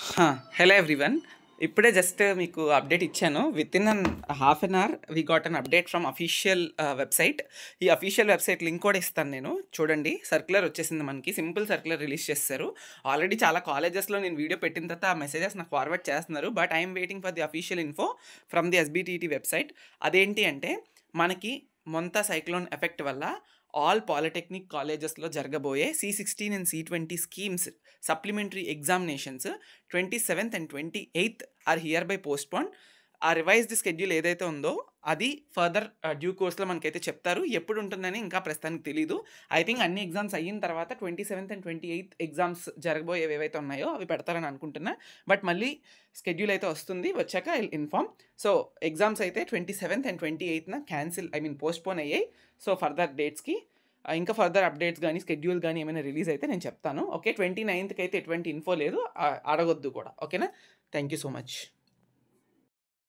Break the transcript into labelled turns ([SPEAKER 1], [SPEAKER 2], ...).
[SPEAKER 1] హా! Hello everyone. ఇప్పుడే just మీకు అప్డేట్ ఇచ్చాను. Within half an hour we got an update from official website. ఈ అఫీషియల్ వెబ్‌సైట్ లింక్ కూడా ఇస్తాను నేను. చూడండి, సర్క్యులర్ వచ్చేసింది మనకి. సింపుల్ సర్క్యులర్ రిలీజ్ చేసేసారు. ఆల్రెడీ చాలా కాలేజెస్‌లో నేను వీడియో పెట్టిన తర్వాత ఆ మెసేజెస్ నాకు ఫార్వర్డ్ చేస్తున్నారు. But I am waiting for the official info from the SBTT website. అదేంటి అంటే మనకి మొంతా సైక్లోన్ ఎఫెక్ట్ వల్ల ఆల్ పాలిటెక్నిక్ కాలేజెస్‌లో జరగబోయే C16 and C20 schemes supplementary examinations 27th and 28th are hereby postpone. ఆ revised schedule ఏదైతే ఉందో అది ఫర్దర్ డ్యూ కోర్స్‌లో మనకైతే చెప్తారు. ఎప్పుడు ఉంటుందని ఇంకా ప్రస్తుతానికి తెలీదు. ఐ థింక్ అన్ని ఎగ్జామ్స్ అయిన తర్వాత 27th అండ్ 28th ఎగ్జామ్స్ జరగబోయేవి ఏవైతే ఉన్నాయో అవి పెడతారని అనుకుంటున్నా. బట్ మళ్ళీ స్కెడ్యూల్ అయితే వస్తుంది. వచ్చాక I will inform. So exams అయితే 27th అండ్ 28న పోస్ట్‌పోన్ అయ్యాయి. సో ఫర్దర్ డేట్స్‌కి ఇంకా ఫర్దర్ అప్డేట్స్ గానీ, స్కెడ్యూల్ గానీ ఏమైనా రిలీజ్ అయితే నేను చెప్తాను. ఓకే. 29థ్‌కి అయితే ఎటువంటి ఇన్ఫో లేదు. అడగొద్దు కూడా. ఓకేనా? Thank you so much.